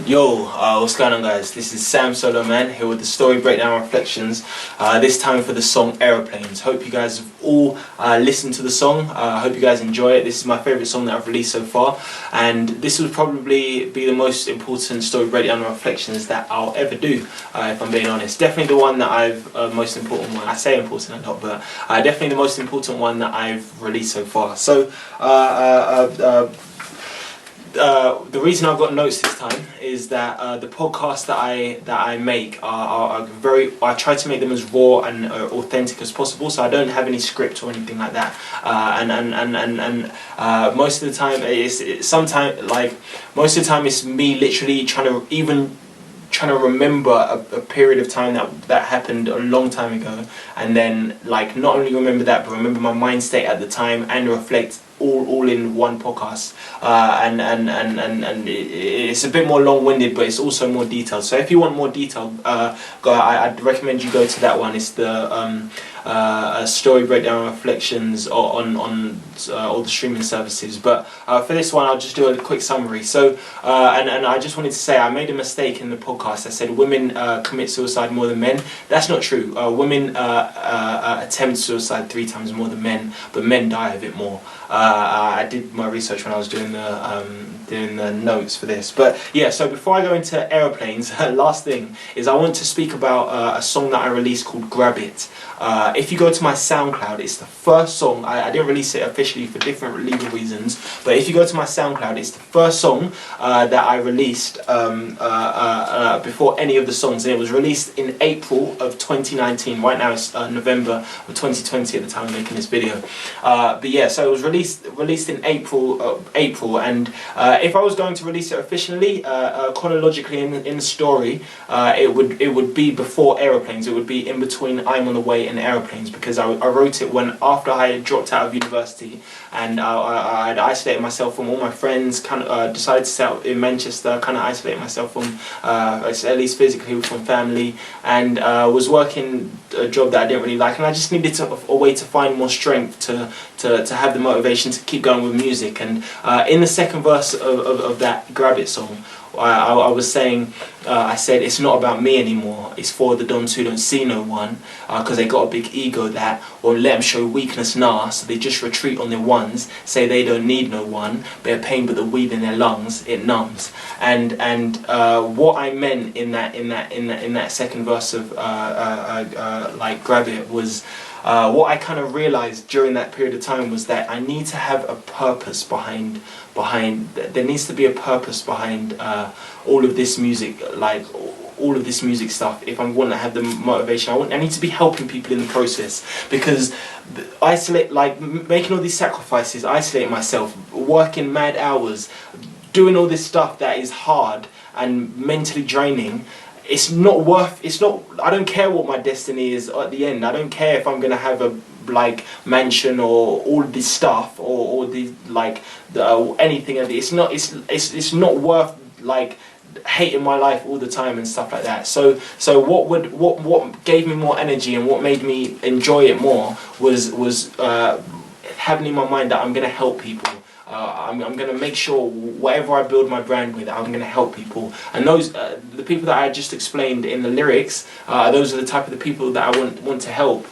Yo, what's going on, guys? This is Sam Solo Man here with the story breakdown reflections, this time for the song Aeroplanes. Hope you guys have all listened to the song. I hope you guys enjoy it. This is my favourite song that I've released so far, and this will probably be the most important story breakdown reflections that I'll ever do, if I'm being honest. Definitely the one that most important one. I say important a lot, but definitely the most important one that I've released so far. So, the reason I've got notes this time is that the podcasts that I make are very. I try to make them as raw and authentic as possible, so I don't have any script or anything like that. Most of the time, most of the time it's me literally trying to remember a period of time that happened a long time ago, and then like not only remember that, but remember my mind state at the time and reflect all in one podcast. And it's a bit more long-winded, but it's also more detailed. So if you want more detail, I'd recommend you go to that one. It's the story breakdown reflections on all the streaming services. But for this one, I'll just do a quick summary. So and I just wanted to say I made a mistake in the podcast. I said women commit suicide more than men. That's not true. Women attempt suicide 3 times more than men, but men die of it more. I did my research when I was doing the notes for this. But yeah, so before I go into Aeroplanes, last thing is I want to speak about a song that I released called Grab It. If you go to my SoundCloud, it's the first song. I didn't release it officially for different legal reasons, but if you go to my SoundCloud, it's the first song that I released before any of the songs, and it was released in April of 2019. Right now it's November of 2020 at the time of making this video. But yeah, so it was released in April, and if I was going to release it officially, chronologically in the story, it would be before Aeroplanes. It would be in between I'm on the Way and Aeroplanes, because I wrote it after I had dropped out of university, and I'd isolated myself from all my friends. Kind of decided to set up in Manchester. Kind of isolated myself from, at least physically, from family, and was working a job that I didn't really like, and I just needed a way to find more strength to have the motivation to keep going with music. And in the second verse of that Grab It song, I was saying, I said, it's not about me anymore, it's for the dons who don't see no one, because they got a big ego that won't let them show weakness now, so they just retreat on their ones, say they don't need no one, bare pain but the weed in their lungs, it numbs. And what I meant in that second verse of like Grab It was, what I kind of realised during that period of time was that I need to have a purpose behind there needs to be a purpose behind all of this music, like all of this music stuff. If I want to have the motivation, I need to be helping people in the process, because making all these sacrifices, isolating myself, working mad hours, doing all this stuff that is hard and mentally draining. I don't care what my destiny is at the end. I don't care if I'm gonna have a mansion or all this stuff or anything of it. It's not worth hating my life all the time and stuff like that. So what gave me more energy and what made me enjoy it more was having in my mind that I'm gonna help people. I'm going to make sure whatever I build my brand with, I'm going to help people. And those, the people that I just explained in the lyrics, those are the type of the people that I want to help.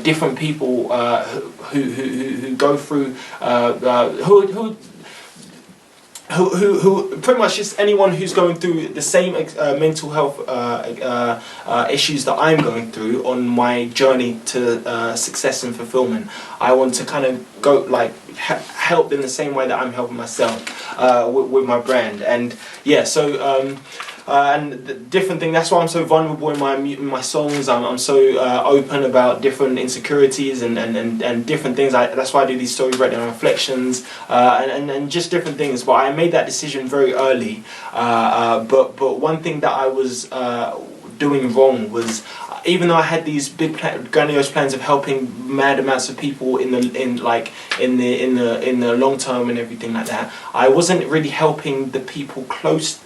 Different people who go through, who pretty much just anyone who's going through the same mental health issues that I'm going through on my journey to success and fulfillment. I want to kind of go help them the same way that I'm helping myself with my brand. And yeah, so and the different thing, that's why I'm so vulnerable in my songs. I'm so open about different insecurities and different things. That's why I do these story breakdown reflections and just different things. But I made that decision very early. But one thing that I was doing wrong was, even though I had these big grandiose plans of helping mad amounts of people in the long term and everything like that, I wasn't really helping the people close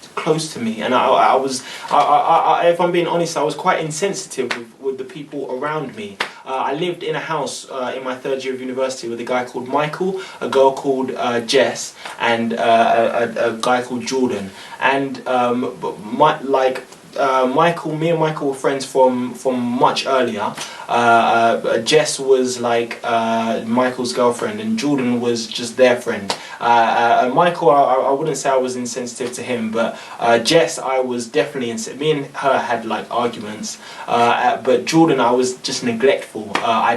to me. And I was, if I'm being honest, I was quite insensitive with the people around me. I lived in a house in my 3rd year of university with a guy called Michael, a girl called Jess, and a guy called Jordan. and but me and Michael were friends from much earlier. Jess was like Michael's girlfriend, and Jordan was just their friend. Michael, I wouldn't say I was insensitive to him, but Jess, I was definitely me and her had like arguments. But Jordan, I was just neglectful. I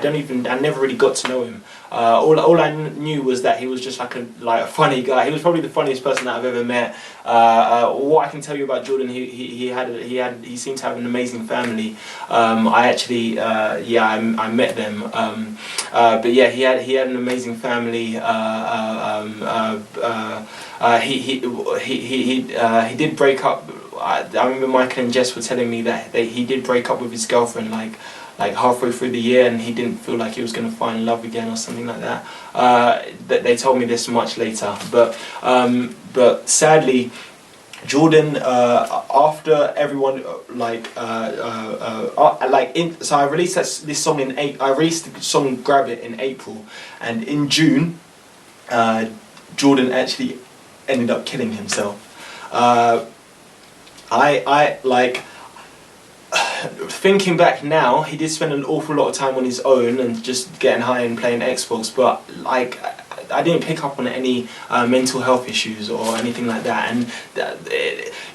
never really got to know him. All I knew was that he was just like a funny guy. He was probably the funniest person that I've ever met. What I can tell you about Jordan, he seemed to have an amazing family. I met them. But yeah, he had an amazing family. He did break up. I remember Michael and Jess were telling me that he did break up with his girlfriend like halfway through the year, and he didn't feel like he was going to find love again or something like that. That they told me this much later, but sadly, Jordan, after everyone so I released this song I released the song "Grab It" in April, and in June, Jordan actually ended up killing himself. Thinking back now, he did spend an awful lot of time on his own and just getting high and playing Xbox, but I didn't pick up on any mental health issues or anything like that, and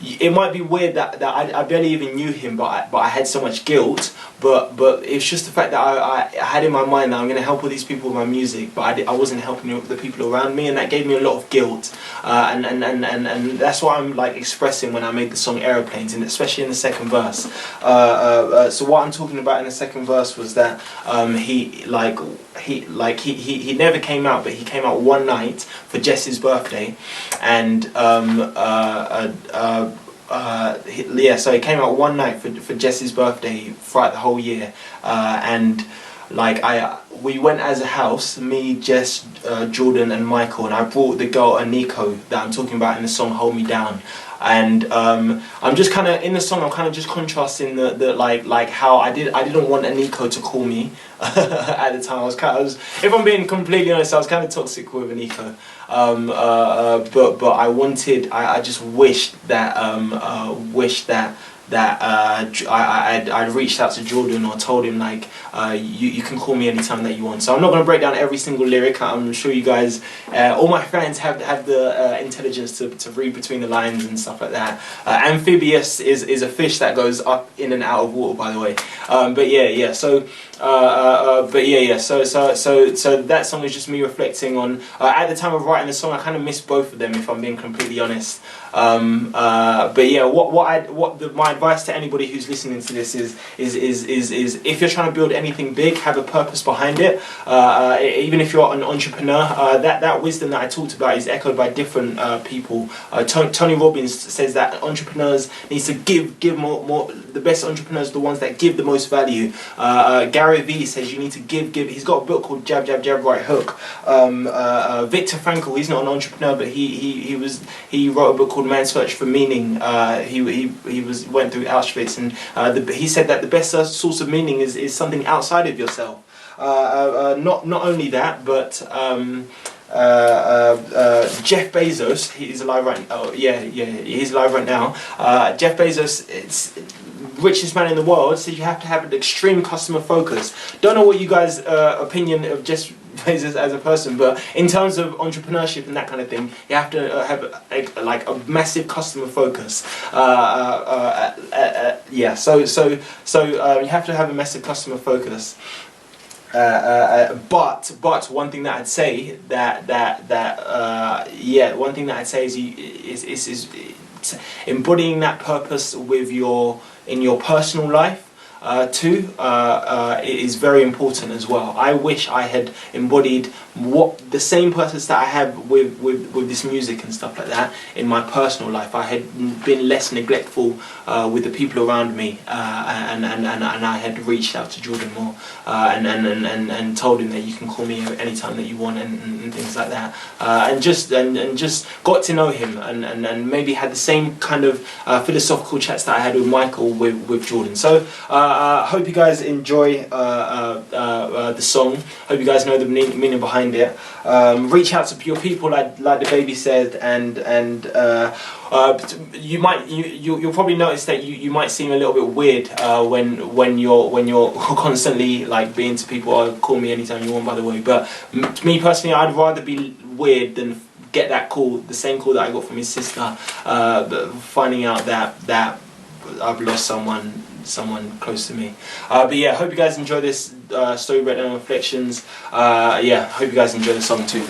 it might be weird that I barely even knew him, but I had so much guilt. But it's just the fact that I had in my mind that I'm going to help all these people with my music, but I wasn't helping the people around me, and that gave me a lot of guilt. And that's what I'm like expressing when I made the song Aeroplanes, and especially in the second verse. So what I'm talking about in the second verse was that he never came out, but he came out one night for Jess's birthday, and so he came out one night for Jess's birthday throughout the whole year, and we went as a house, me, Jess, Jordan and Michael, and I brought the girl Eniko that I'm talking about in the song Hold Me Down. And I'm just kind of in the song. I'm kind of just contrasting the how I didn't want Eniko to call me at the time. If I'm being completely honest, I was kind of toxic with Eniko. But I just wished that I'd reached out to Jordan or told him you can call me anytime that you want. So I'm not going to break down every single lyric. I'm sure you guys, all my fans have the intelligence to read between the lines and stuff like that. Amphibious is a fish that goes up in and out of water, by the way. So that song is just me reflecting on. At the time of writing the song, I kind of missed both of them, if I'm being completely honest. My advice to anybody who's listening to this is if you're trying to build anything big, have a purpose behind it. Even if you're an entrepreneur, that wisdom that I talked about is echoed by different people. Tony Robbins says that entrepreneurs needs to give more. The best entrepreneurs are the ones that give the most value. Gary Vee says you need to give. He's got a book called Jab Jab Jab Right Hook. Viktor Frankl, he's not an entrepreneur, but he wrote a book called Man's Search for Meaning. He went through Auschwitz, and he said that the best source of meaning is something outside of yourself. Not only that, but Jeff Bezos, he's alive right now. He's alive right now. Jeff Bezos, it's richest man in the world, so you have to have an extreme customer focus. Don't know what you guys' opinion of Jeff Bezos as a person, but in terms of entrepreneurship and that kind of thing, you have to have a massive customer focus. So you have to have a massive customer focus. But one thing that I'd say one thing that I'd say is embodying that purpose in your personal life too is very important as well. I wish I had embodied the same purpose that I have with this music and stuff like that in my personal life. I had been less neglectful with the people around me, and I had reached out to Jordan more and told him that you can call me anytime that you want and things like that, and just got to know him and maybe had the same kind of philosophical chats that I had with Michael with Jordan. So hope you guys enjoy the song. Hope you guys know the meaning behind behind it. Reach out to your people, like the baby said, and you'll probably notice that you might seem a little bit weird when you're constantly like being to people. Or call me anytime you want, by the way. But me personally, I'd rather be weird than get that call, the same call that I got from his sister, finding out that I've lost someone close to me. But yeah, hope you guys enjoy this story breakdown reflections. Yeah, hope you guys enjoy the song too.